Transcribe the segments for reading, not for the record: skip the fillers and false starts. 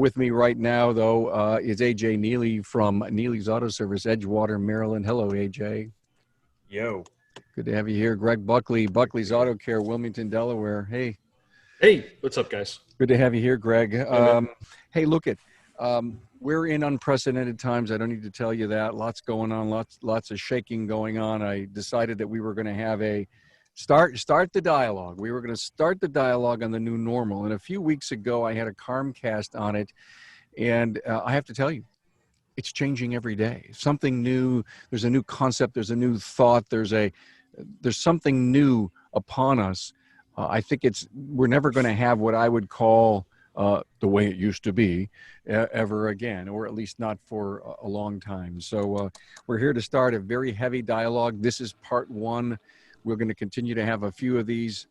With me right now, though, is AJ Nealey from Nealey's Auto Service, Edgewater, Maryland. Hello, AJ. Yo. Good to have you here. Greg Buckley, Buckley's Auto Care, Wilmington, Delaware. Hey. Hey, what's up, guys? Good to have you here, Greg. Hey, look at, we're in unprecedented times. I don't need to tell you that. Lots going on, lots of shaking going on. I decided that we were going to have a start the dialogue. We were going to start the dialogue on the new normal. And a few weeks ago, I had a Carmcast on it. And I have to tell you, it's changing every day. Something new. There's a new concept. There's a new thought. There's something new upon us. I think we're never going to have what I would call the way it used to be ever again, or at least not for a long time. So we're here to start a very heavy dialogue. This is part one. We're going to continue to have a few of these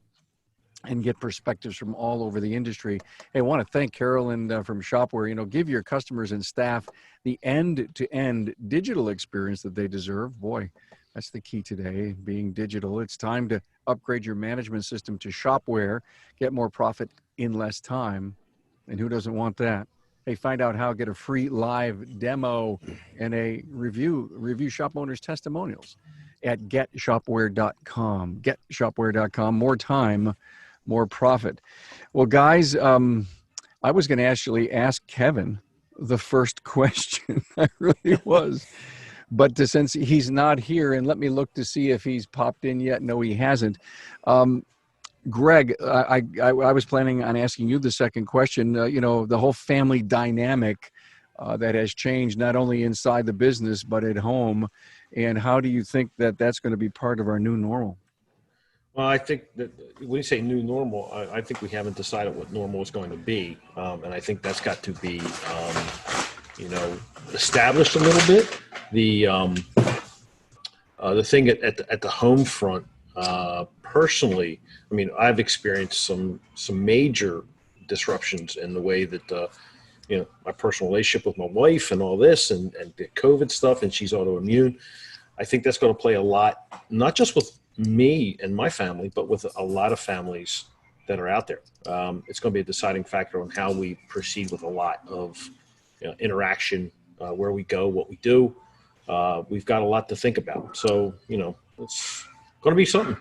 and get perspectives from all over the industry. Hey, I want to thank Carolyn from Shopware. Give your customers and staff the end-to-end digital experience that they deserve. Boy, that's the key today, being digital. It's time to upgrade your management system to Shopware, get more profit in less time. And who doesn't want that? Hey, find out how, get a free live demo and a review shop owners' testimonials at getshopware.com. Getshopware.com. More time, more profit. Well, guys, I was going to actually ask Kevin the first question. I really was. But since he's not here, and let me look to see if he's popped in yet. No, he hasn't. Greg, I was planning on asking you the second question. The whole family dynamic that has changed not only inside the business, but at home. And how do you think that that's going to be part of our new normal? Well, I think that when you say new normal, I think we haven't decided what normal is going to be. And I think that's got to be, established a little bit. The thing at the home front, personally, I mean, I've experienced some major disruptions in the way that, my personal relationship with my wife and all this and the COVID stuff, and she's autoimmune. I think that's going to play a lot, not just with me and my family, but with a lot of families that are out there. It's going to be a deciding factor on how we proceed with a lot of interaction, where we go, what we do. We've got a lot to think about. So, it's going to be something.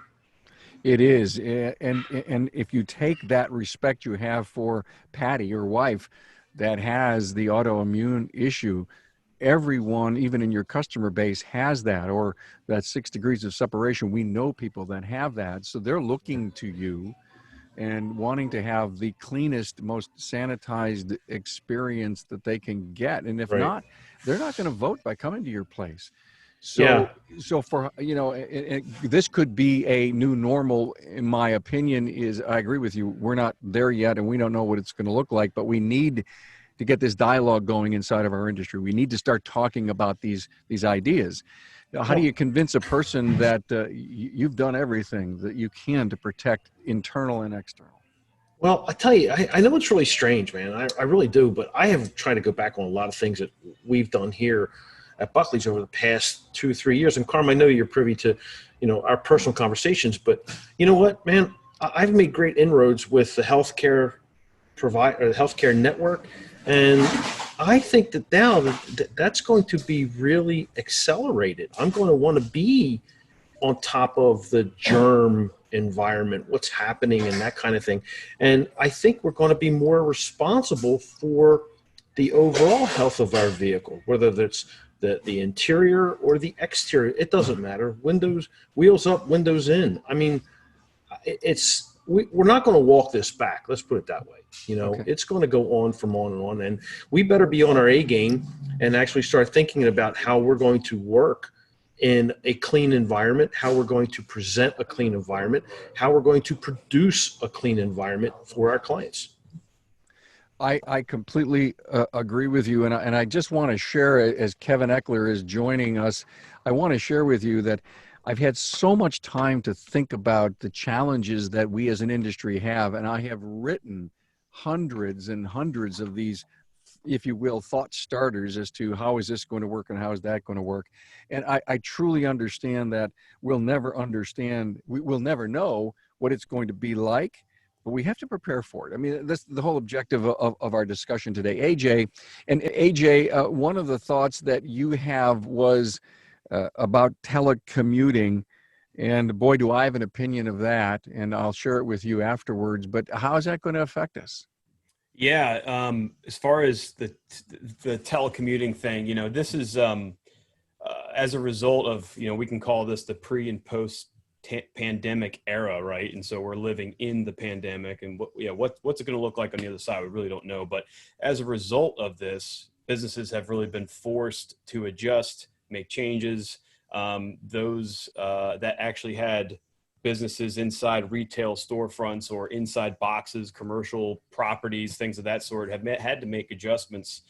It is. And if you take that respect you have for Patty, your wife, that has the autoimmune issue, everyone, even in your customer base, has that, or that 6 degrees of separation. We know people that have that. So they're looking to you and wanting to have the cleanest, most sanitized experience that they can get. And if not, they're not going to vote by coming to your place. So for, this could be a new normal, in my opinion. I agree with you. We're not there yet, and we don't know what it's going to look like, but we need to get this dialogue going inside of our industry. We need to start talking about these ideas. How do you convince a person that you've done everything that you can to protect internal and external? Well, I tell you, I know it's really strange, man. I really do, but I have tried to go back on a lot of things that we've done here at Buckley's over the past 2 or 3 years. And Carm, I know you're privy to, our personal conversations, but you know what, man, I've made great inroads with the healthcare healthcare network. And I think that now that's going to be really accelerated. I'm going to want to be on top of the germ environment, what's happening and that kind of thing. And I think we're going to be more responsible for the overall health of our vehicle, whether that's the interior or the exterior. It doesn't matter. Wheels up, windows in. I mean, we're not going to walk this back. Let's put it that way. It's going to go on from on and on. And we better be on our A game and actually start thinking about how we're going to work in a clean environment, how we're going to present a clean environment, how we're going to produce a clean environment for our clients. I completely agree with you. And I just want to share, as Kevin Eckler is joining us, I want to share with you that I've had so much time to think about the challenges that we as an industry have. And I have written hundreds and hundreds of these, if you will, thought starters as to how is this going to work and how is that going to work. And I truly understand that we'll never know what it's going to be like. but we have to prepare for it. I mean, that's the whole objective of our discussion today. AJ, one of the thoughts that you have was about telecommuting. And boy, do I have an opinion of that, and I'll share it with you afterwards. But how is that going to affect us? Yeah, as far as the telecommuting thing, this is as a result of, we can call this the pre and post pandemic era, right? And so we're living in the pandemic, and what's it going to look like on the other side? We really don't know. But as a result of this, businesses have really been forced to adjust, make changes. Those that actually had businesses inside retail storefronts or inside boxes, commercial properties, things of that sort, have had to make adjustments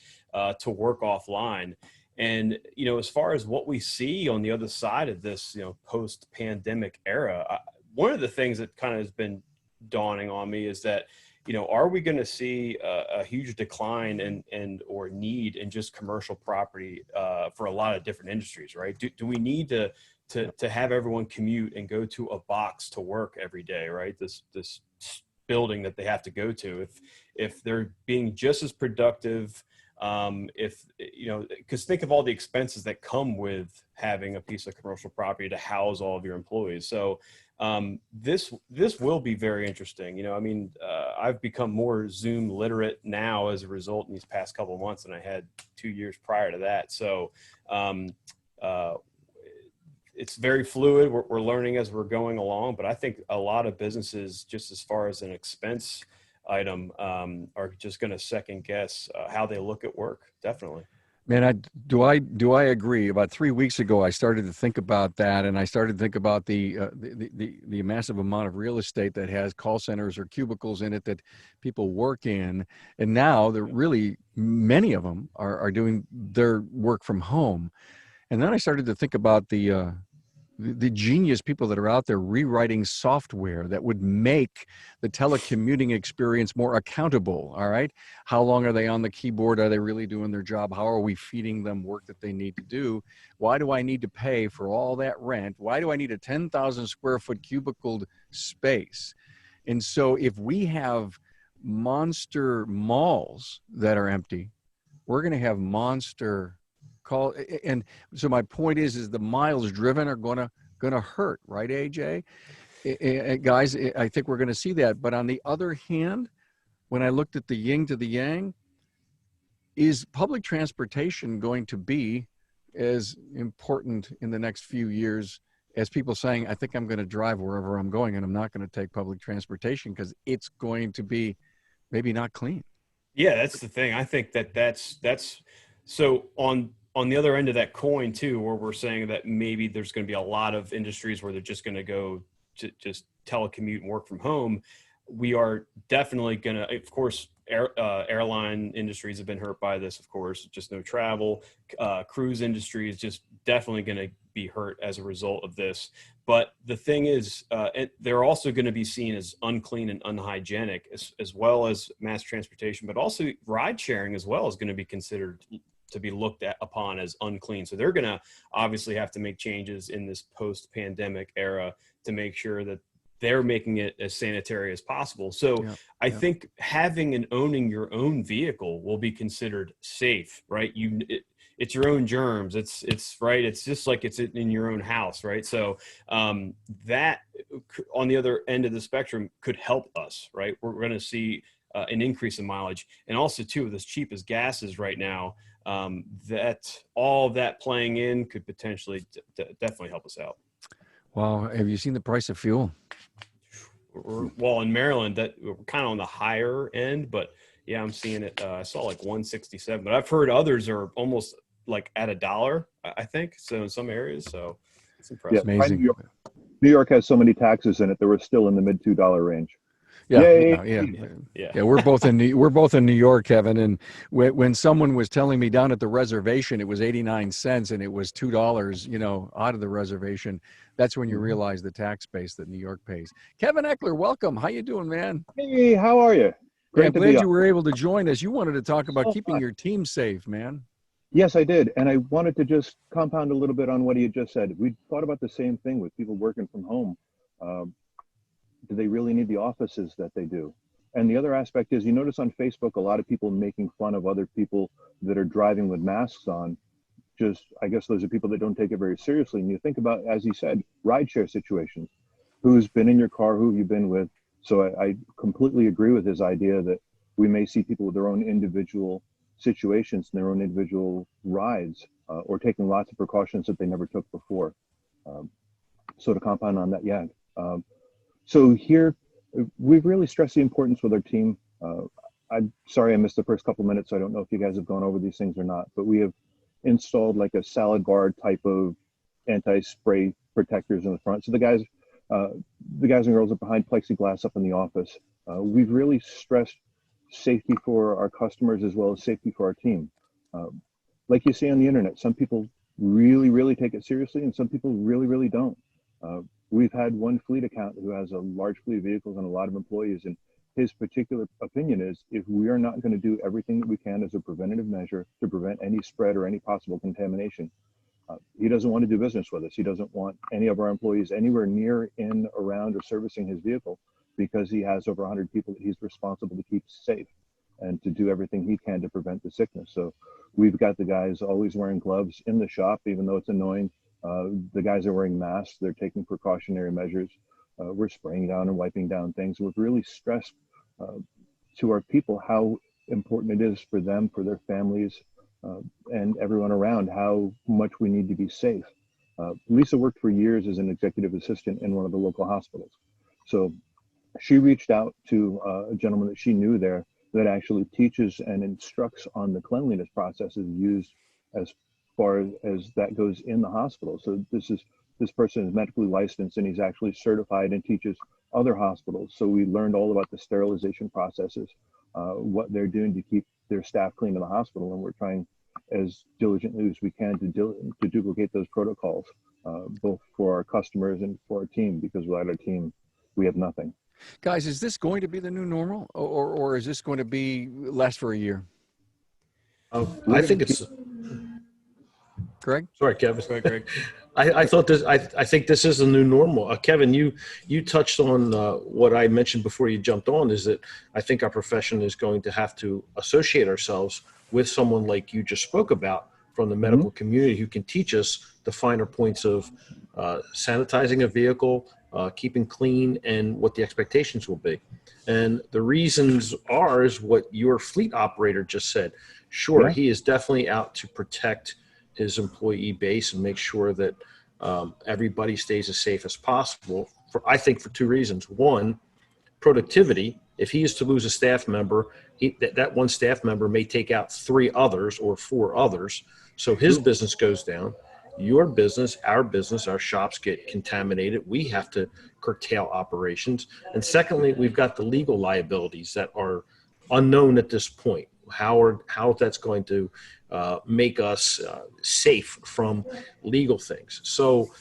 to work offline. And, as far as what we see on the other side of this, post-pandemic era, one of the things that kind of has been dawning on me is that, are we going to see a huge decline or need in just commercial property for a lot of different industries, right? Do we need to have everyone commute and go to a box to work every day, right? This building that they have to go to, if they're being just as productive, because think of all the expenses that come with having a piece of commercial property to house all of your employees. So this will be very interesting. I've become more Zoom literate now as a result in these past couple of months than I had 2 years prior to that. So it's very fluid. We're learning as we're going along, but I think a lot of businesses, just as far as an expense item, are just going to second guess how they look at work. Definitely. Man, do I agree? About 3 weeks ago, I started to think about that, and I started to think about the massive amount of real estate that has call centers or cubicles in it that people work in, and now really many of them are doing their work from home. And then I started to think about the genius people that are out there rewriting software that would make the telecommuting experience more accountable. All right. How long are they on the keyboard? Are they really doing their job? How are we feeding them work that they need to do? Why do I need to pay for all that rent? Why do I need a 10,000 square foot cubicled space? And so if we have monster malls that are empty, we're going to have monster call. And so my point is the miles driven are going to hurt, right, AJ? Guys, I think we're going to see that. But on the other hand, when I looked at the yin to the yang, is public transportation going to be as important in the next few years as people saying, I think I'm going to drive wherever I'm going and I'm not going to take public transportation because it's going to be maybe not clean? Yeah, that's the thing. I think that's so on the other end of that coin too, where we're saying that maybe there's going to be a lot of industries where they're just going to go to just telecommute and work from home. We are definitely going to, of course, airline industries have been hurt by this, of course, just no travel. Cruise industry is just definitely going to be hurt as a result of this. But the thing is, they're also going to be seen as unclean and unhygienic, as well as mass transportation, but also ride sharing as well is going to be considered to be looked at upon as unclean. So they're going to obviously have to make changes in this post-pandemic era to make sure that they're making it as sanitary as possible. So I think having and owning your own vehicle will be considered safe, right? It's your own germs. It's right. It's just like it's in your own house, right? So that on the other end of the spectrum could help us, right? We're going to see an increase in mileage, and also too, with as cheap as gas is right now, that all of that playing in could potentially definitely help us out. Wow. Have you seen the price of fuel? Well, in Maryland, that we're kind of on the higher end, but yeah, I'm seeing it. I saw like 167, but I've heard others are almost like at $1, I think. So in some areas, so it's impressive. Yeah, amazing. New York has so many taxes in it that we're still in the mid $2 range. Yeah. We're both in New York, Kevin. And when someone was telling me down at the reservation, it was 89 cents and it was $2, out of the reservation. That's when you realize the tax base that New York pays. Kevin Eckler, welcome. How you doing, man? Hey, how are you? Great. I'm glad you were able to join us. You wanted to talk about keeping your team safe, man. Yes, I did. And I wanted to just compound a little bit on what you just said. We thought about the same thing with people working from home. do they really need the offices that they do? And the other aspect is, you notice on Facebook, a lot of people making fun of other people that are driving with masks on. Just, I guess those are people that don't take it very seriously. And you think about, as he said, rideshare situations. Who's been in your car? Who have you been with? So I completely agree with his idea that we may see people with their own individual situations and their own individual rides, or taking lots of precautions that they never took before. So to compound on that, yeah. So here, we've really stressed the importance with our team. I'm sorry I missed the first couple minutes. So I don't know if you guys have gone over these things or not, but we have installed like a salad bar type of anti-spray protectors in the front. So the guys and girls are behind plexiglass up in the office. We've really stressed safety for our customers as well as safety for our team. Like you see on the internet, some people really, really take it seriously and some people really, really don't. We've had one fleet account who has a large fleet of vehicles and a lot of employees, and his particular opinion is, if we are not going to do everything that we can as a preventative measure to prevent any spread or any possible contamination, he doesn't want to do business with us. He doesn't want any of our employees anywhere near, in, around, or servicing his vehicle, because he has over 100 people that he's responsible to keep safe and to do everything he can to prevent the sickness. So we've got the guys always wearing gloves in the shop, even though it's annoying. The guys are wearing masks. They're taking precautionary measures. We're spraying down and wiping down things. We've really stressed to our people how important it is for them, for their families, and everyone around, how much we need to be safe. Lisa worked for years as an executive assistant in one of the local hospitals. So she reached out to a gentleman that she knew there that actually teaches and instructs on the cleanliness processes used as far as that goes in the hospital. So this person is medically licensed and he's actually certified and teaches other hospitals. So we learned all about the sterilization processes, what they're doing to keep their staff clean in the hospital, and we're trying as diligently as we can to duplicate those protocols, both for our customers and for our team, because without our team, we have nothing. Guys, is this going to be the new normal, or is this going to be last for a year? I think it's. Greg? Sorry, Kevin. Go ahead, Greg. I thought this. I think this is the new normal. Kevin, you touched on what I mentioned before you jumped on. Is that I think our profession is going to have to associate ourselves with someone like you just spoke about from the medical community, who can teach us the finer points of sanitizing a vehicle, keeping clean, and what the expectations will be. And the reasons is what your fleet operator just said. Sure, he is definitely out to protect his employee base and make sure that everybody stays as safe as possible. I think for two reasons. One, productivity. If he is to lose a staff member, that one staff member may take out 3 others or 4 others. So his business goes down. Your business, our shops get contaminated. We have to curtail operations. And secondly, we've got the legal liabilities that are unknown at this point. How that's going to make us safe from legal things. So,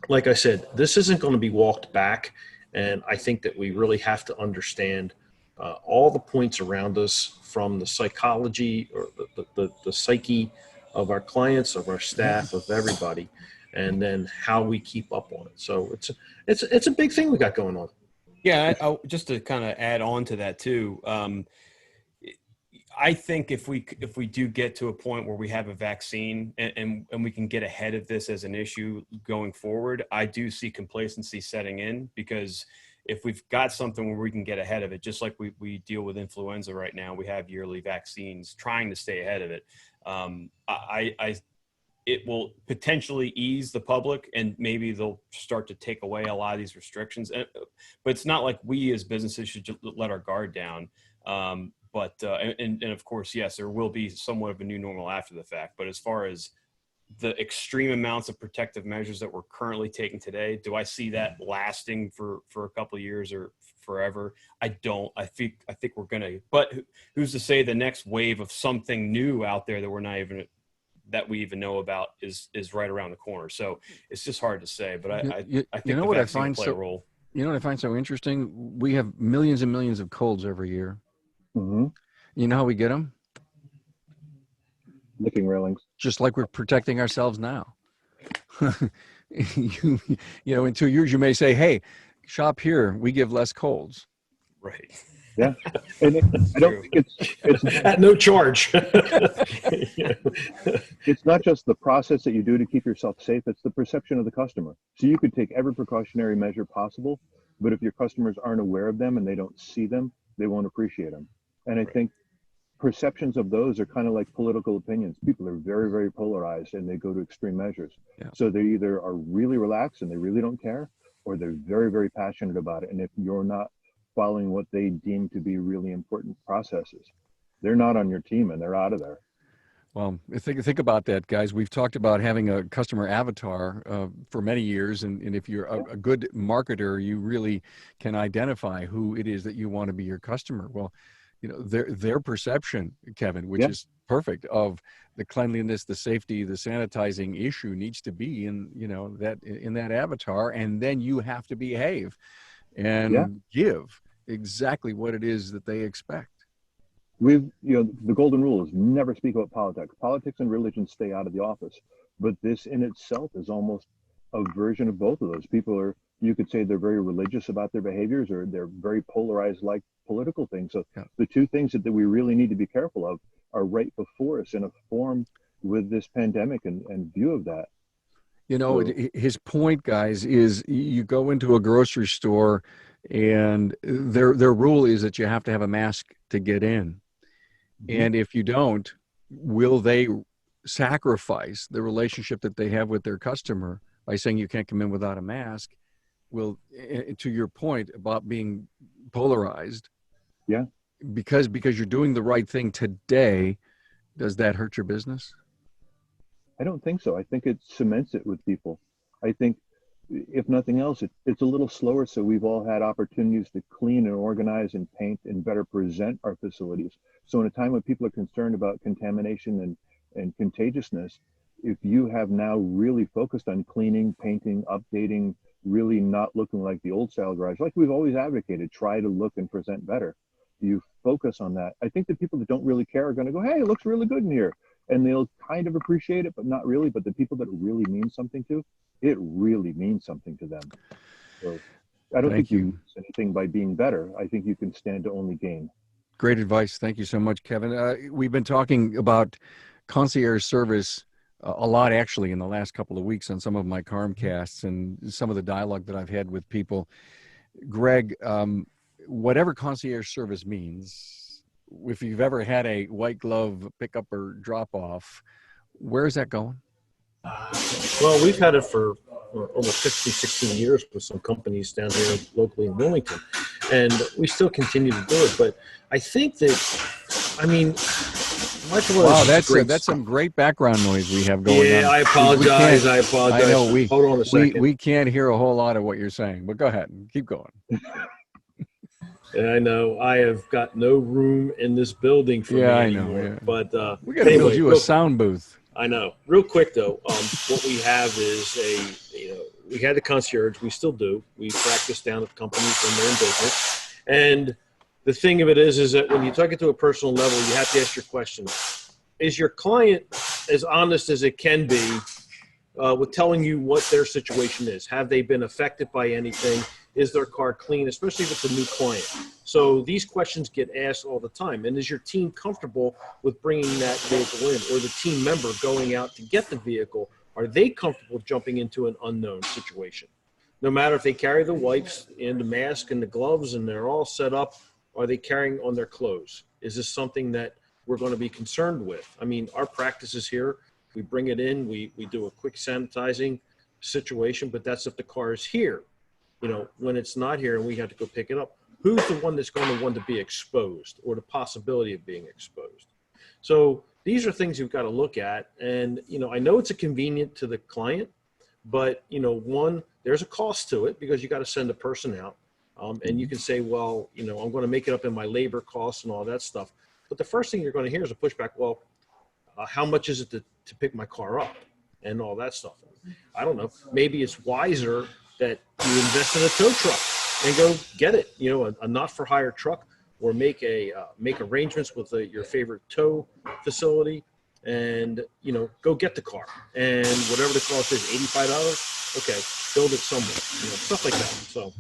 like I said, this isn't going to be walked back. And I think that we really have to understand all the points around us, from the psychology or the psyche of our clients, of our staff, of everybody, and then how we keep up on it. So it's a big thing we got going on. Yeah, just to kind of add on to that too. I think if we do get to a point where we have a vaccine and we can get ahead of this as an issue going forward, I do see complacency setting in, because if we've got something where we can get ahead of it, just like we deal with influenza right now, we have yearly vaccines trying to stay ahead of it. It will potentially ease the public, and maybe they'll start to take away a lot of these restrictions. But it's not like we as businesses should just let our guard down. But of course, yes, there will be somewhat of a new normal after the fact. But as far as the extreme amounts of protective measures that we're currently taking today, do I see that lasting for a couple of years or forever? I don't. I think we're gonna. But who's to say the next wave of something new out there that we even know about is right around the corner? So it's just hard to say. But I think the vaccine will play a role. You know what I find so interesting? We have millions and millions of colds every year. Mm-hmm. You know how we get them? Licking railings. Just like we're protecting ourselves now. You know, in 2 years, you may say, hey, shop here, we give less colds. Right. Yeah. And I don't think it's at no charge. it's not just the process that you do to keep yourself safe, it's the perception of the customer. So you could take every precautionary measure possible, but if your customers aren't aware of them and they don't see them, they won't appreciate them. And I think perceptions of those are kind of like political opinions. People are very, very polarized and they go to extreme measures. Yeah. So they either are really relaxed and they really don't care, or they're very, very passionate about it. And if you're not following what they deem to be really important processes, they're not on your team and they're out of there. Well, think about that, guys. We've talked about having a customer avatar for many years, and if you're a good marketer, you really can identify who it is that you want to be your customer. Well, you know, their perception, Kevin, which is perfect, of the cleanliness, the safety, the sanitizing issue needs to be in, you know, in that avatar, and then you have to behave and give exactly what it is that they expect. The golden rule is never speak about politics. Politics and religion stay out of the office, but this in itself is almost a version of both of those. People are, you could say they're very religious about their behaviors, or they're very polarized like political things. So the two things that we really need to be careful of are right before us in a form with this pandemic and view of that. You know, his point, guys, is you go into a grocery store and their rule is that you have to have a mask to get in. And if you don't, will they sacrifice the relationship that they have with their customer by saying you can't come in without a mask? Will, to your point about being polarized, because you're doing the right thing today, does that hurt your business? I don't think so. I think it cements it with people. I think, if nothing else, it's a little slower, so we've all had opportunities to clean and organize and paint and better present our facilities. So in a time when people are concerned about contamination and contagiousness, if you have now really focused on cleaning, painting, updating, really not looking like the old style garage, like we've always advocated, try to look and present better. You focus on that. I think the people that don't really care are going to go, hey, it looks really good in here. And they'll kind of appreciate it, but not really. But the people that it really means something to, it really means something to them. So I don't think you lose anything by being better. I think you can stand to only gain. Great advice. Thank you so much, Kevin. We've been talking about concierge service a lot, actually, in the last couple of weeks on some of my Carmcasts and some of the dialogue that I've had with people. Greg, whatever concierge service means, if you've ever had a white glove pickup or drop off, where is that going? Well, we've had it for over 15, 16 years with some companies down here locally in Wilmington, and we still continue to do it. But I think that, I mean, wow, that's some great background noise we have going on. Yeah, I apologize. I apologize. I know, hold on a second. We can't hear a whole lot of what you're saying, but go ahead, keep going. And I know I have got no room in this building for me anymore. I know. Yeah. But we got to build you a sound booth. I know. Real quick though, what we have is we had the concierge. We still do. We practice down at companies when they're in business. And the thing of it is that when you talk it to a personal level, you have to ask your question: is your client as honest as it can be with telling you what their situation is? Have they been affected by anything? Is their car clean, especially if it's a new client? So these questions get asked all the time. And is your team comfortable with bringing that vehicle in, or the team member going out to get the vehicle? Are they comfortable jumping into an unknown situation? No matter if they carry the wipes and the mask and the gloves and they're all set up, are they carrying on their clothes? Is this something that we're going to be concerned with? I mean, our practice is here. We bring it in, we do a quick sanitizing situation, but that's if the car is here. You know, when it's not here and we have to go pick it up, who's the one that's going to want to be exposed, or the possibility of being exposed? So these are things you've got to look at. And, you know, I know it's a convenient to the client, but, you know, one, there's a cost to it because you got to send a person out. And you can say, well, you know, I'm going to make it up in my labor costs and all that stuff. But the first thing you're going to hear is a pushback. Well, how much is it to pick my car up and all that stuff? I don't know. Maybe it's wiser that you invest in a tow truck and go get it, you know, a not-for-hire truck, or make arrangements with your favorite tow facility and, you know, go get the car. And whatever the cost is, $85, okay, build it somewhere, you know, stuff like that. So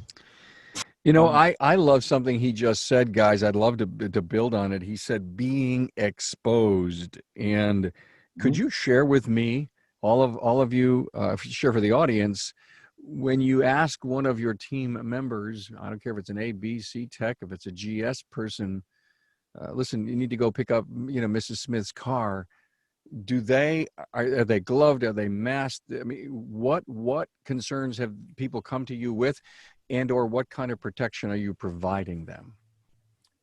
You know, I love something he just said, guys. I'd love to build on it. He said being exposed. And could you share with me, all of you, share for the audience, when you ask one of your team members, I don't care if it's an A, B, C tech, if it's a GS person, listen, you need to go pick up, Mrs. Smith's car. Are they gloved? Are they masked? I mean, what concerns have people come to you with, and or what kind of protection are you providing them?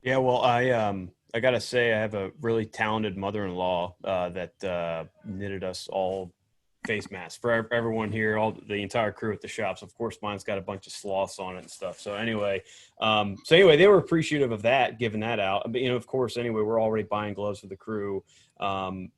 Yeah, well, I gotta say, I have a really talented mother-in-law that knitted us all face masks for everyone here, the entire crew at the shops. Of course, mine's got a bunch of sloths on it and stuff. So anyway, they were appreciative of that, giving that out. But of course, anyway, we're already buying gloves for the crew, and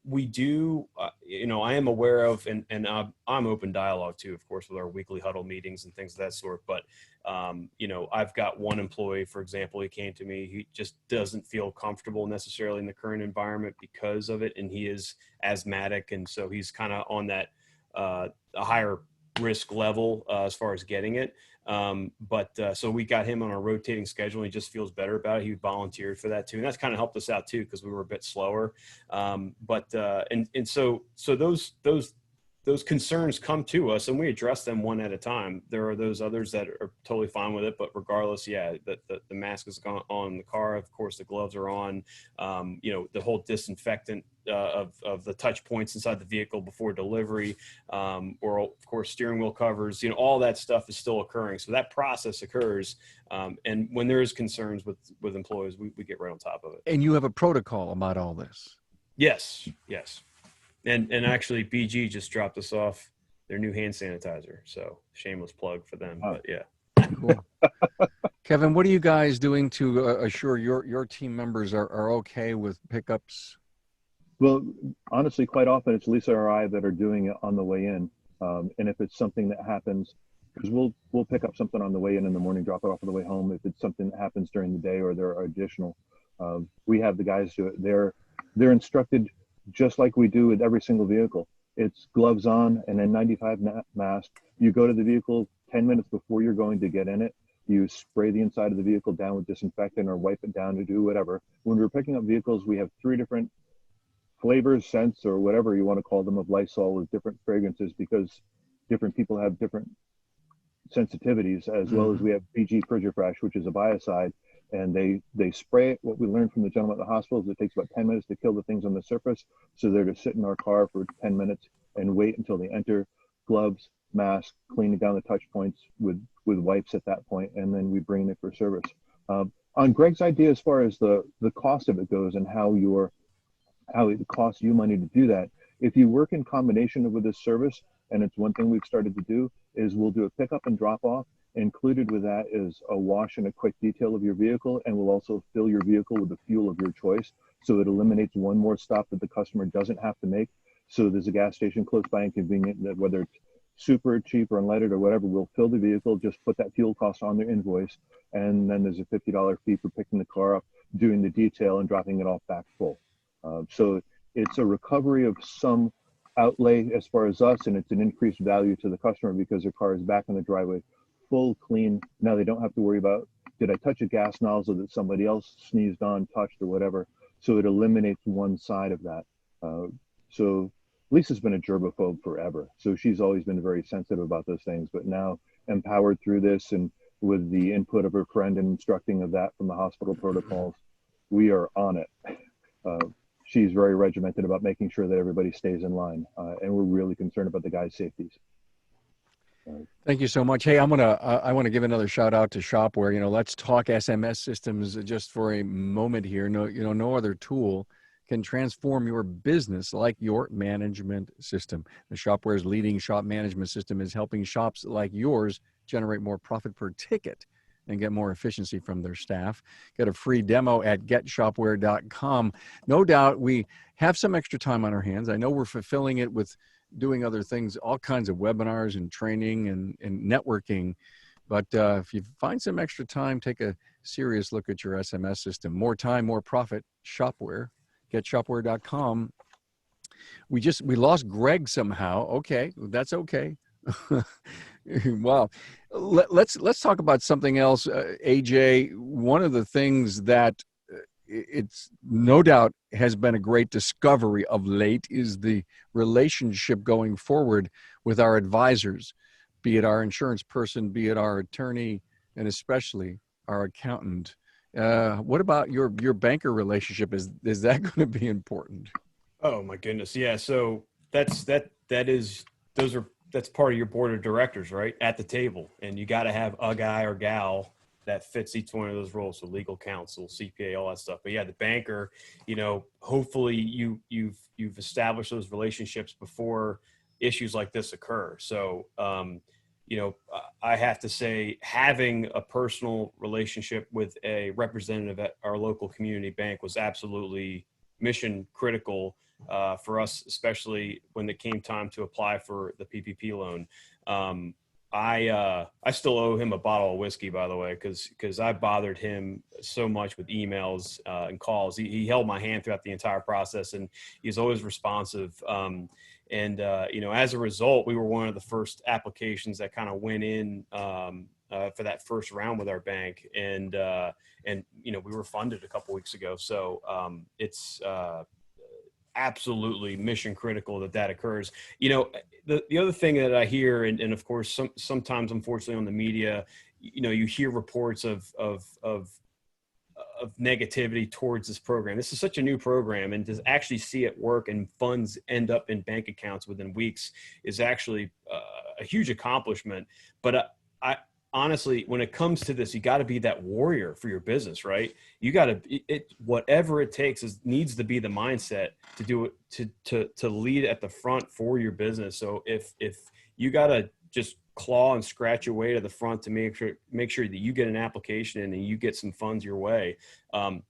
we do. I am aware of, and I'm open dialogue too, of course, with our weekly huddle meetings and things of that sort. But I've got one employee, for example, he came to me. He just doesn't feel comfortable necessarily in the current environment because of it, and he is asthmatic, and so he's kind of on that a higher risk level as far as getting it. So we got him on a rotating schedule, and he just feels better about it. He volunteered for that too, and that's kind of helped us out too because we were a bit slower. So those concerns come to us, and we address them one at a time. There are those others that are totally fine with it, but regardless, the mask is on the car. Of course, the gloves are on. The whole disinfectant of the touch points inside the vehicle before delivery, or of course steering wheel covers. All that stuff is still occurring. So that process occurs, and when there is concerns with employees, we get right on top of it. And you have a protocol about all this. Yes. And actually, BG just dropped us off their new hand sanitizer. So shameless plug for them. But yeah. Cool. Kevin, what are you guys doing to assure your team members are okay with pickups? Well, honestly, quite often it's Lisa or I that are doing it on the way in. And if it's something that happens, because we'll pick up something on the way in the morning, drop it off on the way home. If it's something that happens during the day or there are additional, we have the guys do it. They're instructed just like we do with every single vehicle. It's gloves on and then 95 mask. You go to the vehicle 10 minutes before you're going to get in it. You spray the inside of the vehicle down with disinfectant or wipe it down to do whatever. When we're picking up vehicles, we have 3 different flavors, scents, or whatever you want to call them, of Lysol with different fragrances, because different people have different sensitivities, as well as we have BG Frigifresh, which is a biocide, and they spray it. What we learned from the gentleman at the hospital is it takes about 10 minutes to kill the things on the surface. So they're to sit in our car for 10 minutes and wait until they enter. Gloves, mask, cleaning down the touch points with wipes at that point, and then we bring it for service. On Greg's idea, as far as the cost of it goes and how it costs you money to do that, if you work in combination with this service, and it's one thing we've started to do, is we'll do a pickup and drop off. Included with that is a wash and a quick detail of your vehicle, and we'll also fill your vehicle with the fuel of your choice. So it eliminates one more stop that the customer doesn't have to make. So there's a gas station close by and convenient that whether it's super cheap or unleaded or whatever, we'll fill the vehicle, just put that fuel cost on their invoice. And then there's a $50 fee for picking the car up, doing the detail and dropping it off back full. So it's a recovery of some outlay as far as us, and it's an increased value to the customer because their car is back in the driveway, full, clean. Now they don't have to worry about, did I touch a gas nozzle that somebody else sneezed on, touched, or whatever. So it eliminates one side of that. So Lisa's been a germaphobe forever. So she's always been very sensitive about those things, but now empowered through this and with the input of her friend and instructing of that from the hospital protocols, we are on it. She's very regimented about making sure that everybody stays in line, and we're really concerned about the guys' safeties. Thank you so much. Hey, I want to give another shout out to Shopware. Let's talk SMS systems just for a moment here. No other tool can transform your business like your management system. The Shopware's leading shop management system is helping shops like yours generate more profit per ticket and get more efficiency from their staff. Get a free demo at getshopware.com. No doubt we have some extra time on our hands. I know we're fulfilling it with doing other things, all kinds of webinars and training and networking. But if you find some extra time, take a serious look at your SMS system. More time, more profit. Shopware. Getshopware.com. We lost Greg somehow. Okay, that's okay. Wow. Let's talk about something else, AJ. One of the things that it's no doubt has been a great discovery of late is the relationship going forward with our advisors, be it our insurance person, be it our attorney, and especially our accountant. What about your banker relationship? Is that going to be important? Oh my goodness. Yeah. So that's part of your board of directors, right? At the table. And you got to have a guy or gal that fits each one of those roles. So legal counsel, CPA, all that stuff. But yeah, the banker, hopefully you've established those relationships before issues like this occur. So, I have to say, having a personal relationship with a representative at our local community bank was absolutely mission critical for us, especially when it came time to apply for the PPP loan. I still owe him a bottle of whiskey, by the way, because I bothered him so much with emails and calls. He held my hand throughout the entire process, and he's always responsive. As a result, we were one of the first applications that kind of went in for that first round with our bank, and we were funded a couple weeks ago. So it's absolutely mission critical that occurs. The other thing that I hear, and of course, sometimes unfortunately on the media, you hear reports of negativity towards this program. This is such a new program, and to actually see it work and funds end up in bank accounts within weeks is actually a huge accomplishment. But I honestly, when it comes to this, you got to be that warrior for your business, right? You got to, whatever it takes needs to be the mindset to do it, to lead at the front for your business. So if you got to just claw and scratch your way to the front to make sure that you get an application in and you get some funds your way,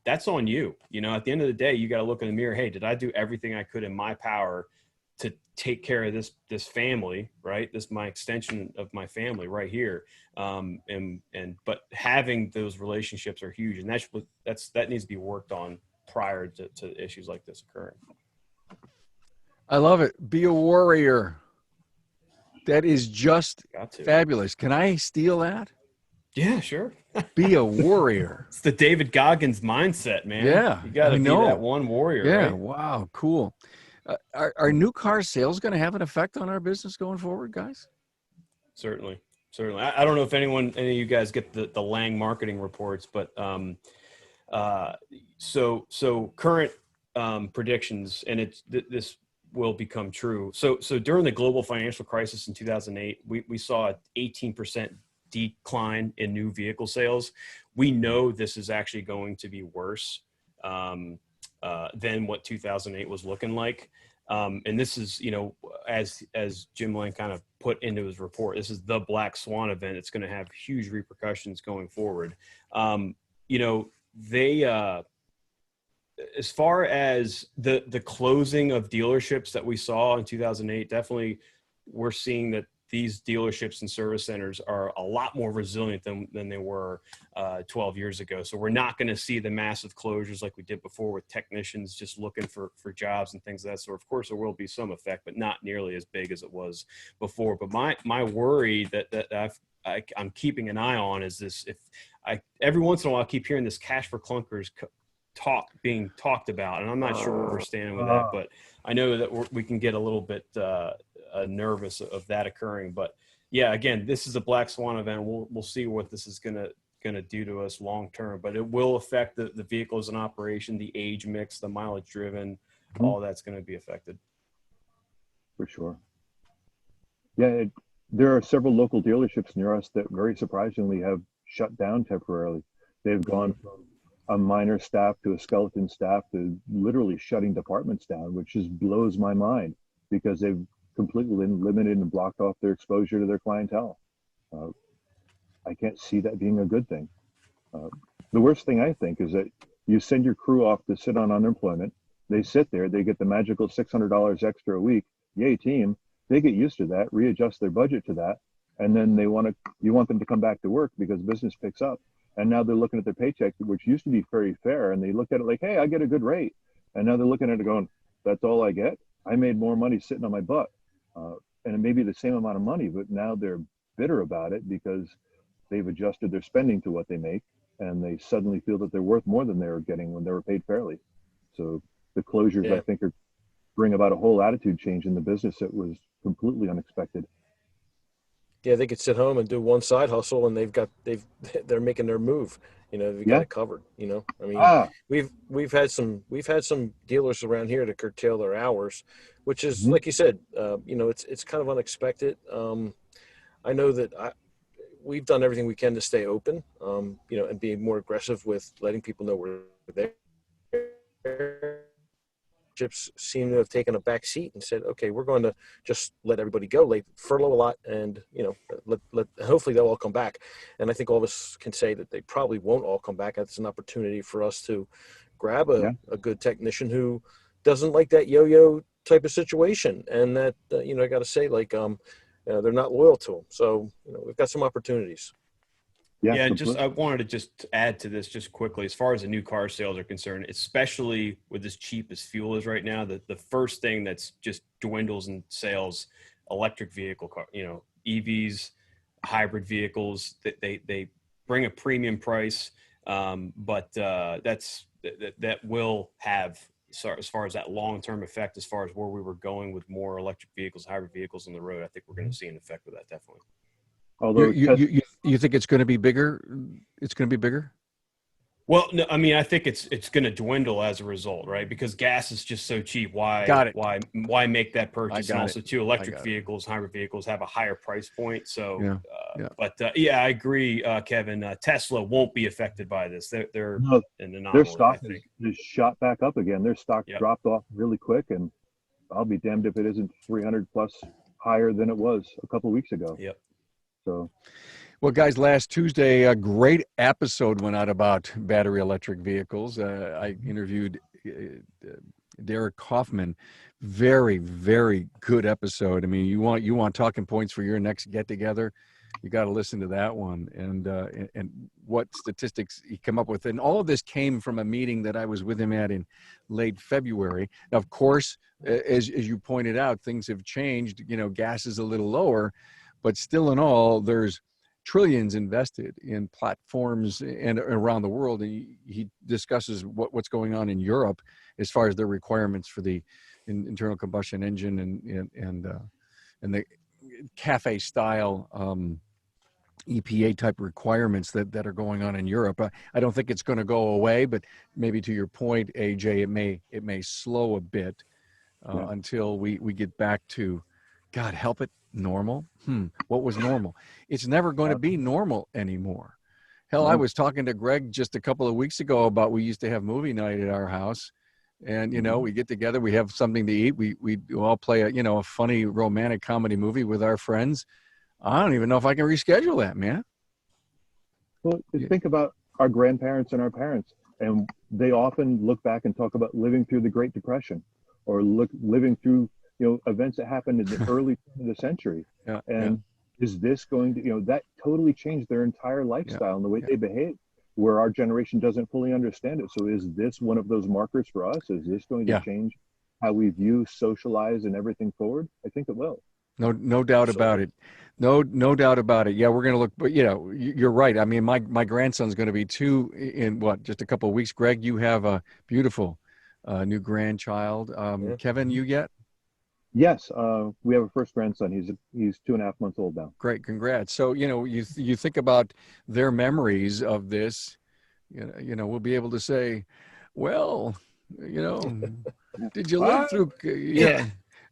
that's on you. At the end of the day, you got to look in the mirror. Hey, did I do everything I could in my power to take care of this family, right? This my extension of my family right here. But having those relationships are huge, and that needs to be worked on prior to issues like this occurring. I love it. Be a warrior. That is just fabulous. Can I steal that? Yeah, sure. Be a warrior. It's the David Goggins mindset, man. Yeah, you got to be that one warrior. Yeah, right? Wow, cool. Are new car sales going to have an effect on our business going forward, guys? Certainly. I don't know if any of you guys get the Lang marketing reports, but so current predictions, and this will become true. So during the global financial crisis in 2008, we saw an 18% decline in new vehicle sales. We know this is actually going to be worse than what 2008 was looking like. And this is, as Jim Lang kind of put into his report, this is the black swan event. It's going to have huge repercussions going forward. As far as the closing of dealerships that we saw in 2008, definitely we're seeing that these dealerships and service centers are a lot more resilient than they were 12 years ago. So we're not going to see the massive closures like we did before with technicians just looking for jobs and things of that sort. Of course, there will be some effect, but not nearly as big as it was before. But my worry that I'm keeping an eye on is this: every once in a while I keep hearing this cash for clunkers being talked about, and I'm not sure where we're standing with that, but I know that we can get a little bit nervous of that occurring. But yeah, again, this is a black swan event. We'll see what this is gonna do to us long term, but it will affect the vehicles in operation, the age mix, the mileage driven, all that's going to be affected. For sure. Yeah, there are several local dealerships near us that very surprisingly have shut down temporarily. They've gone from a minor staff to a skeleton staff to literally shutting departments down, which just blows my mind because they've completely limited and blocked off their exposure to their clientele. I can't see that being a good thing. The worst thing I think is that you send your crew off to sit on unemployment. They sit there, they get the magical $600 extra a week. Yay, team. They get used to that, readjust their budget to that, and then you want them to come back to work because business picks up. And now they're looking at their paycheck, which used to be very fair, and they look at it like, hey, I get a good rate. And now they're looking at it going, that's all I get? I made more money sitting on my butt. And it may be the same amount of money, but now they're bitter about it because they've adjusted their spending to what they make, and they suddenly feel that they're worth more than they were getting when they were paid fairly. So the closures, Yeah. I think, bring about a whole attitude change in the business that was completely unexpected. Yeah, they could sit home and do one side hustle, and they're making their move. They've got it covered. I mean, we've had some dealers around here to curtail their hours, which is like you said. It's kind of unexpected. I know that we've done everything we can to stay open. And be more aggressive with letting people know we're there. Ships seem to have taken a back seat and said, okay, we're going to just let everybody go, furlough a lot, and hopefully they'll all come back. And I think all of us can say that they probably won't all come back. It's an opportunity for us to grab a good technician who doesn't like that yo-yo type of situation, and that I got to say, they're not loyal to them. So we've got some opportunities. Yeah, and I wanted to just add to this just quickly, as far as the new car sales are concerned, especially with as cheap as fuel is right now, the first thing that's just dwindles in sales, electric vehicle car, EVs, hybrid vehicles, that they bring a premium price, but that will have, as far as that long-term effect, as far as where we were going with more electric vehicles, hybrid vehicles on the road, I think we're going to see an effect with that, definitely. Although you think it's going to be bigger? It's going to be bigger? Well, no, I mean, I think it's going to dwindle as a result, right? Because gas is just so cheap. Why make that purchase? And also, too, electric vehicles, hybrid vehicles have a higher price point. So, I agree, Kevin. Tesla won't be affected by this. They're an anomaly. Their stock is shot back up again. Their stock dropped off really quick, and I'll be damned if it isn't 300 plus higher than it was a couple of weeks ago. Yep. So, well, guys, last Tuesday, a great episode went out about battery electric vehicles. I interviewed Derek Kaufman. Very, very good episode. I mean, you want talking points for your next get together, you got to listen to that one. And what statistics he came up with, and all of this came from a meeting that I was with him at in late February. Now, of course, as you pointed out, things have changed. Gas is a little lower. But still in all, there's trillions invested in platforms and around the world. And he discusses what's going on in Europe as far as their requirements for the internal combustion engine and the cafe style EPA type requirements that are going on in Europe. I don't think it's going to go away, but maybe to your point, AJ, it may slow a bit until we get back to, God help it, normal. What was normal? It's never going to be normal anymore. Hell, I was talking to Greg just a couple of weeks ago about, we used to have movie night at our house, and we get together, we have something to eat, we all play a funny romantic comedy movie with our friends. I don't even know if I can reschedule that, man. Well, think about our grandparents and our parents, and they often look back and talk about living through the Great Depression, or living through events that happened in the early turn of the century. Is this going to, that totally changed their entire lifestyle and the way they behave, where our generation doesn't fully understand it. So is this one of those markers for us? Is this going to change how we view, socialize, and everything forward? I think it will. No doubt about it. No doubt about it. Yeah, we're going to look, but you're right. I mean, my grandson's going to be 2 in just a couple of weeks. Greg, you have a beautiful new grandchild. Kevin, you yet? Yes, we have a first grandson. He's 2.5 months old now. Great, congrats. So you think about their memories of this. We'll be able to say, well, did you live through?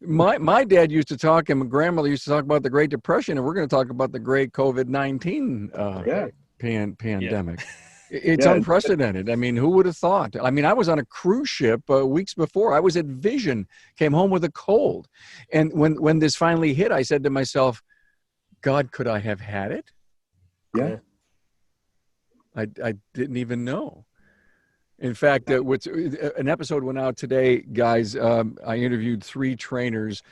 My dad used to talk, and my grandmother used to talk about the Great Depression, and we're going to talk about the Great COVID-19 pandemic. It's unprecedented. I mean, who would have thought? I mean, I was on a cruise ship weeks before. I was at Vision, came home with a cold. And when this finally hit, I said to myself, God, could I have had it? Yeah. I didn't even know. In fact, an episode went out today, guys. I interviewed 3 trainers,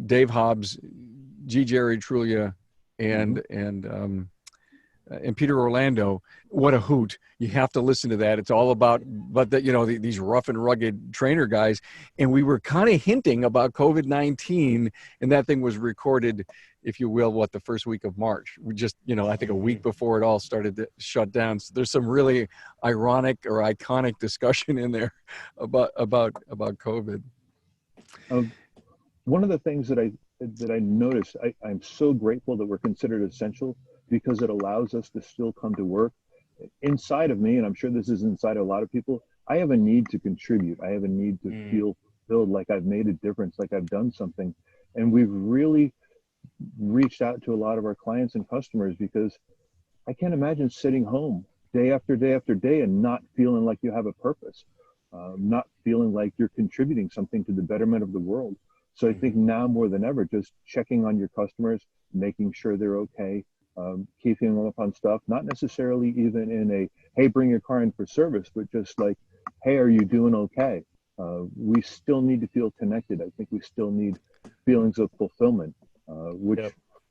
Dave Hobbs, G. Jerry Trulia, and Peter Orlando. What a hoot. You have to listen to that. It's all about these rough and rugged trainer guys. And we were kind of hinting about COVID-19, and that thing was recorded if you will, what, the first week of March. We just, I think a week before it all started to shut down. So there's some really ironic or iconic discussion in there about COVID. One of the things that I noticed, I'm so grateful that we're considered essential because it allows us to still come to work. Inside of me, and I'm sure this is inside of a lot of people, I have a need to contribute. I have a need to feel fulfilled, like I've made a difference, like I've done something. And we've really reached out to a lot of our clients and customers because I can't imagine sitting home day after day after day and not feeling like you have a purpose, not feeling like you're contributing something to the betterment of the world. So I think now more than ever, just checking on your customers, making sure they're okay, keeping them up on stuff, not necessarily even in a, hey, bring your car in for service, but just like, hey, are you doing okay? We still need to feel connected. I think we still need feelings of fulfillment, which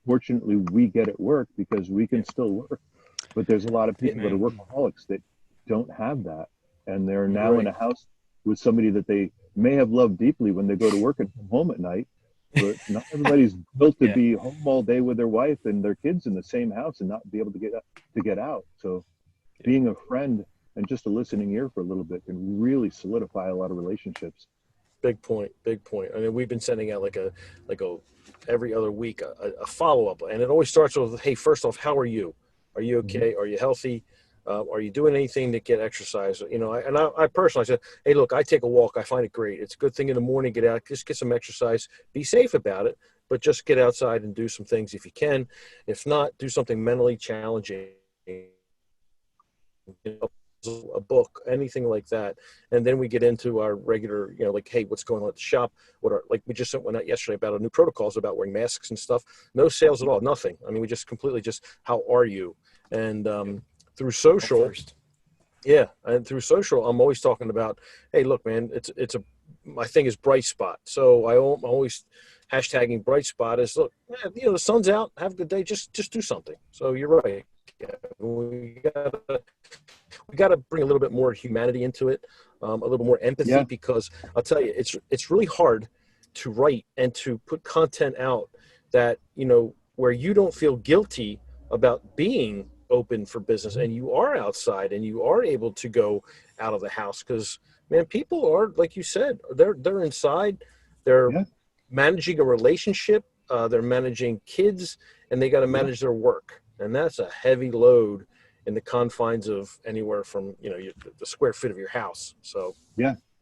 fortunately we get at work because we can still work. But there's a lot of people that are workaholics that don't have that. And they're now in a house with somebody that they may have loved deeply when they go to work and come home at night. But not everybody's built to be home all day with their wife and their kids in the same house and not be able to get out. So being a friend and just a listening ear for a little bit can really solidify a lot of relationships. Big point. I mean, we've been sending out like a every other week a follow-up, and it always starts with, hey, first off, how are you? Are you okay? Are you healthy? Are you doing anything to get exercise? I personally said, hey, look, I take a walk. I find it great. It's a good thing in the morning, get out, just get some exercise, be safe about it, but just get outside and do some things if you can. If not, do something mentally challenging, a book, anything like that. And then we get into our regular, like, hey, what's going on at the shop? We just sent one out yesterday about a new protocols about wearing masks and stuff. No sales at all, nothing. I mean, we just completely how are you? And, through social, and through social, I'm always talking about, hey, look, man, my thing is bright spot. So I'm always hashtagging bright spot is, look, the sun's out, have a good day, just do something. So you're right. We gotta bring a little bit more humanity into it, a little more empathy, because I'll tell you, it's really hard to write and to put content out that, where you don't feel guilty about being open for business and you are outside and you are able to go out of the house, because, man, people are, like you said, they're inside, they're managing a relationship, they're managing kids, and they got to manage their work, and that's a heavy load in the confines of anywhere from the square foot of your house. So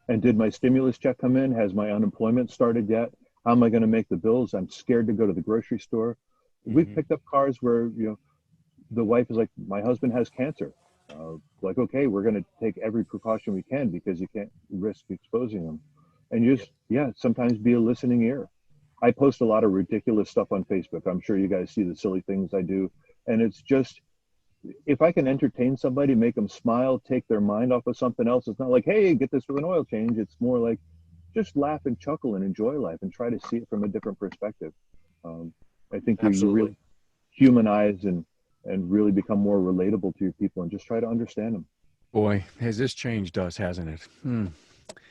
and did my stimulus check come in? Has my unemployment started yet? How am I going to make the bills? I'm scared to go to the grocery store. We've picked up cars where the wife is like, my husband has cancer. Like, okay, we're going to take every precaution we can because you can't risk exposing them. And you just, sometimes be a listening ear. I post a lot of ridiculous stuff on Facebook. I'm sure you guys see the silly things I do. And it's just, if I can entertain somebody, make them smile, take their mind off of something else, it's not like, hey, get this with an oil change. It's more like, just laugh and chuckle and enjoy life and try to see it from a different perspective. I think you really humanize and really become more relatable to your people and just try to understand them. Boy, has this changed us, hasn't it?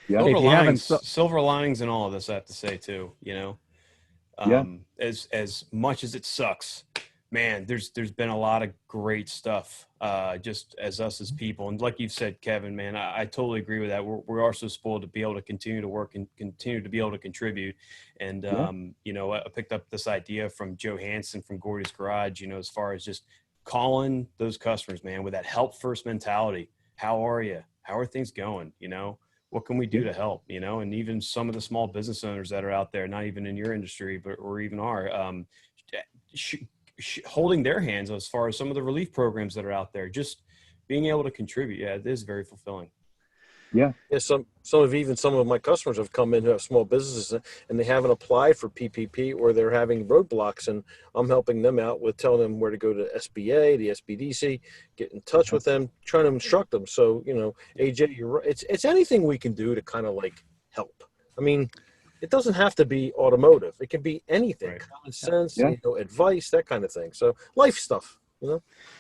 Yeah. Silver linings in all of this, I have to say too, as much as it sucks, man, there's been a lot of great stuff, just as us as people. And like you've said, Kevin, man, I totally agree with that. We are so spoiled to be able to continue to work and continue to be able to contribute. And, I picked up this idea from Joe Hansen from Gordy's Garage, as far as just calling those customers, man, with that help first mentality. How are you? How are things going? What can we do to help? And even some of the small business owners that are out there, not even in your industry, or even are, holding their hands as far as some of the relief programs that are out there, just being able to contribute. Yeah, it is very fulfilling. Yeah. Some of my customers have come in who have small businesses and they haven't applied for PPP, or they're having roadblocks, and I'm helping them out with telling them where to go to SBA, the SBDC, get in touch with them, trying to instruct them. So, AJ, you're right. It's anything we can do to kind of like help. I mean, it doesn't have to be automotive. It can be anything, right. Common sense, advice, that kind of thing. So life stuff,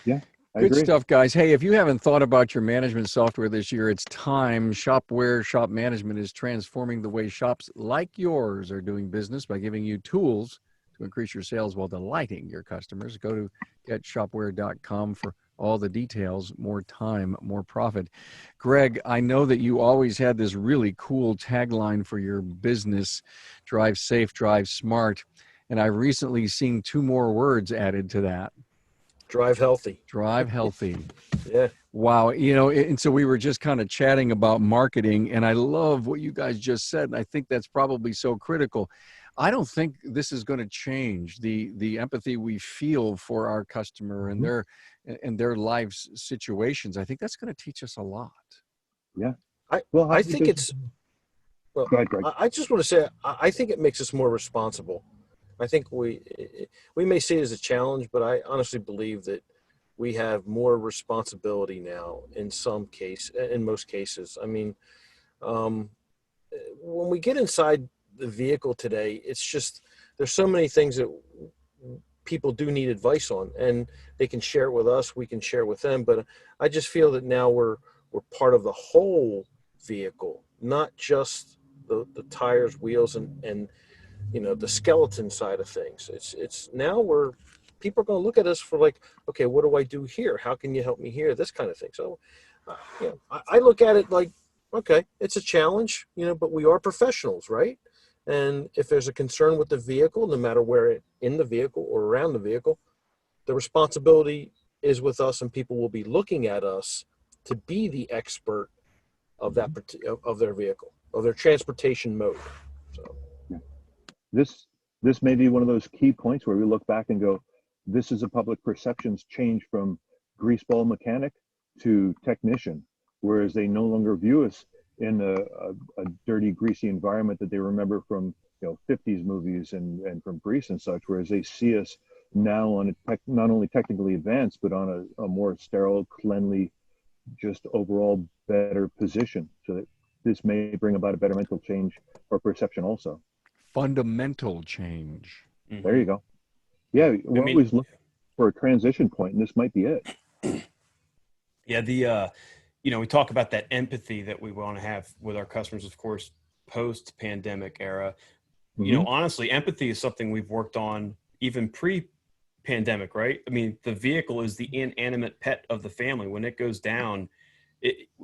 Yeah. Good stuff, guys. Hey, if you haven't thought about your management software this year, it's time. Shopware Shop Management is transforming the way shops like yours are doing business by giving you tools to increase your sales while delighting your customers. Go to getshopware.com for all the details. More time, more profit. Greg, I know that you always had this really cool tagline for your business, drive safe, drive smart. And I've recently seen 2 more words added to that. Drive healthy. Drive healthy. Yeah. Wow. And so we were just kind of chatting about marketing, and I love what you guys just said. And I think that's probably so critical. I don't think this is going to change the empathy we feel for our customer and their lives situations. I think that's going to teach us a lot. Yeah. I think it's, well, go ahead, Greg. I just want to say, I think it makes us more responsible. I think we may see it as a challenge, but I honestly believe that we have more responsibility now in most cases. I mean, when we get inside the vehicle today, it's just, there's so many things that people do need advice on, and they can share it with us, we can share it with them. But I just feel that now we're part of the whole vehicle, not just the tires, wheels, and the skeleton side of things. It's now people are going to look at us for like, okay, what do I do here? How can you help me here? This kind of thing. So, I look at it like, okay, it's a challenge, but we are professionals, right? And if there's a concern with the vehicle, no matter where in the vehicle or around the vehicle, the responsibility is with us, and people will be looking at us to be the expert of that of their vehicle, of their transportation mode. So. This may be one of those key points where we look back and go, this is a public perceptions change from greaseball mechanic to technician, whereas they no longer view us in a dirty, greasy environment that they remember from 50s movies and from Grease and such, whereas they see us now on not only technically advanced, but on a more sterile, cleanly, just overall better position. So that this may bring about a better mental change or perception also. Fundamental change. Mm-hmm. There you go. Yeah, we're always looking for a transition point, and this might be it. Yeah, we talk about that empathy that we want to have with our customers, of course, post-pandemic era. Mm-hmm. Honestly, empathy is something we've worked on even pre-pandemic, right? I mean, the vehicle is the inanimate pet of the family. When it goes down,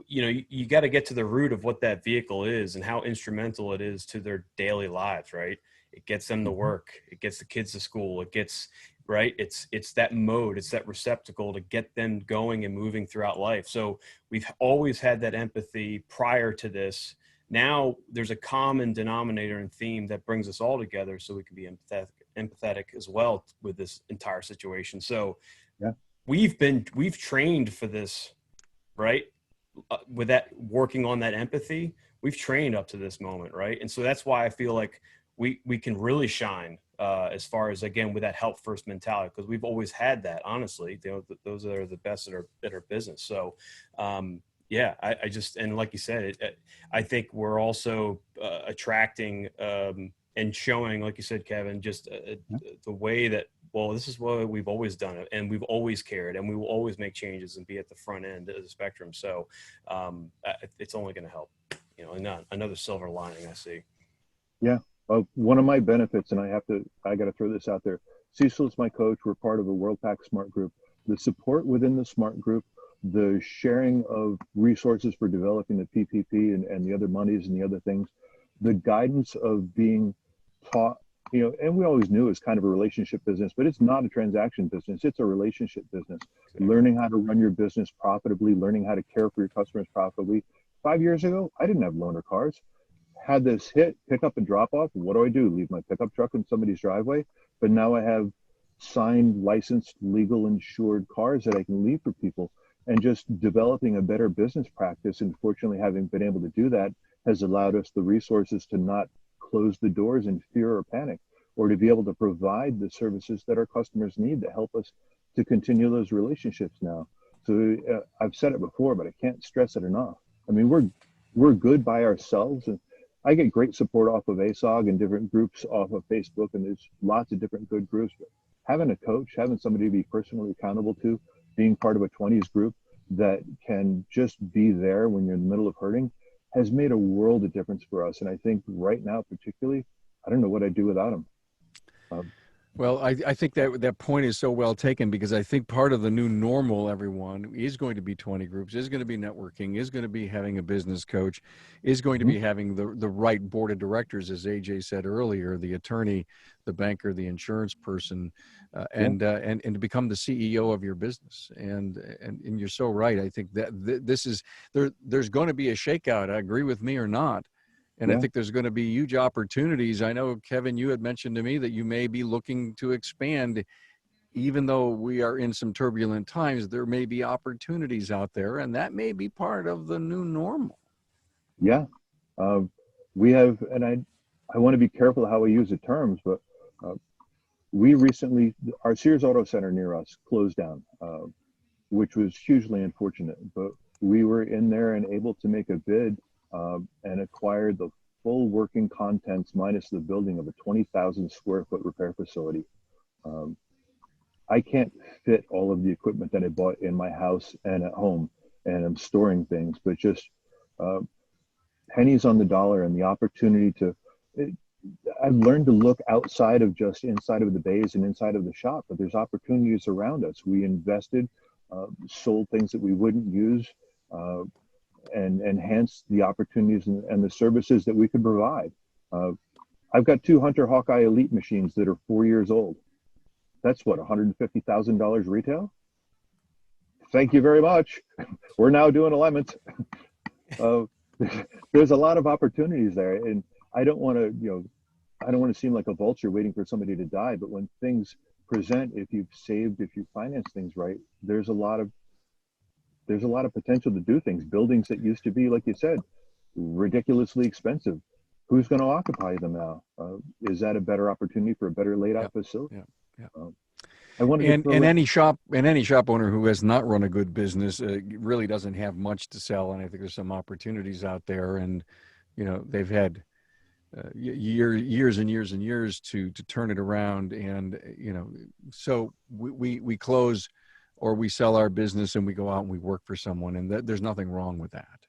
you got to get to the root of what that vehicle is and how instrumental it is to their daily lives, right? It gets them to work. It gets the kids to school. It gets, right? It's that mode. It's that receptacle to get them going and moving throughout life. So we've always had that empathy prior to this. Now there's a common denominator and theme that brings us all together so we can be empathetic as well with this entire situation. So we've trained for this, right? With that, working on that empathy, we've trained up to this moment, right? And so that's why I feel like we can really shine as far as, again, with that help first mentality, because we've always had that. Honestly, those are the best at our business. So I just, and like you said, I think we're also attracting and showing, like you said, Kevin, just the way that, well, this is what we've always done it, and we've always cared, and we will always make changes and be at the front end of the spectrum. So it's only going to help, another silver lining I see. Yeah. One of my benefits, and I got to throw this out there. Cecil is my coach. We're part of a WorldPack Smart Group. The support within the Smart Group, the sharing of resources for developing the PPP and the other monies and the other things, the guidance of being taught, and we always knew it's kind of a relationship business, but it's not a transaction business. It's a relationship business. Okay. Learning how to run your business profitably, learning how to care for your customers profitably. 5 years ago, I didn't have loaner cars. Had this hit, pick up and drop off. What do? Leave my pickup truck in somebody's driveway. But now I have signed, licensed, legal, insured cars that I can leave for people, and just developing a better business practice. And fortunately, having been able to do that has allowed us the resources to not close the doors in fear or panic, or to be able to provide the services that our customers need to help us to continue those relationships now. So I've said it before, but I can't stress it enough. I mean, we're good by ourselves, and I get great support off of ASOG and different groups off of Facebook, and there's lots of different good groups. But having a coach, having somebody to be personally accountable to, being part of a 20s group that can just be there when you're in the middle of hurting, has made a world of difference for us. And I think right now, particularly, I don't know what I'd do without them. Well, I think that point is so well taken, because I think part of the new normal, everyone, is going to be 20 groups, is going to be networking, is going to be having a business coach, is going to be having the right board of directors, as AJ said earlier, the attorney, the banker, the insurance person, and to become the CEO of your business. And you're so right. I think that this is there's going to be a shakeout. Agree with me or not? And I think there's going to be huge opportunities. I know, Kevin, you had mentioned to me that you may be looking to expand. Even though we are in some turbulent times, there may be opportunities out there, and that may be part of the new normal. Yeah. We have, and I want to be careful how we use the terms, but we recently, our Sears Auto Center near us closed down, which was hugely unfortunate, but we were in there and able to make a bid and acquired the full working contents minus the building of a 20,000 square foot repair facility. I can't fit all of the equipment that I bought in my house and at home, and I'm storing things, but just pennies on the dollar and the opportunity to, I've learned to look outside of just inside of the bays and inside of the shop, but there's opportunities around us. We invested, sold things that we wouldn't use, and enhance the opportunities and the services that we could provide. I've got 2 Hunter Hawkeye Elite machines that are 4 years old. That's what, $150,000 retail? Thank you very much. We're now doing alignments. There's a lot of opportunities there, and I don't want to seem like a vulture waiting for somebody to die, but when things present, if you've saved, if you finance things right, there's a lot of potential to do things. Buildings that used to be, like you said, ridiculously expensive. Who's going to occupy them now? Is that a better opportunity for a better laid out facility? I want to any shop owner who has not run a good business really doesn't have much to sell, and I think there's some opportunities out there. And they've had years and years and years to turn it around. And so we close or we sell our business and we go out and we work for someone, and there's nothing wrong with that.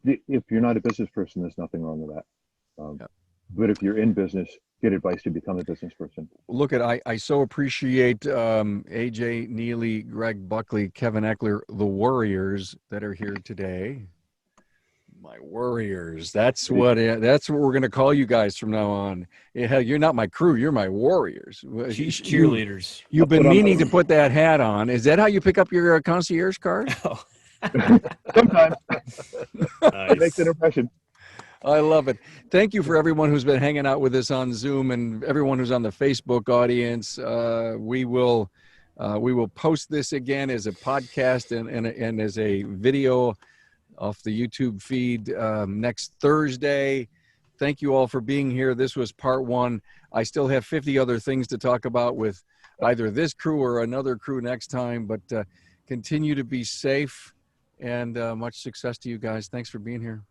If you're not a business person, there's nothing wrong with that. But if you're in business, get advice to become a business person. Look, I so appreciate AJ, Nealey, Greg Buckley, Kevin Eckler, the Warriors that are here today. My Warriors. That's what we're going to call you guys from now on. You're not my crew. You're my Warriors. Cheerleaders. You've been meaning to put that hat on. Is that how you pick up your concierge card? Oh. Sometimes. Nice. It makes an impression. I love it. Thank you for everyone who's been hanging out with us on Zoom, and everyone who's on the Facebook audience. We will post this again as a podcast and as a video off the YouTube feed next Thursday. Thank you all for being here. This was part 1. I still have 50 other things to talk about with either this crew or another crew next time, but continue to be safe, and much success to you guys. Thanks for being here.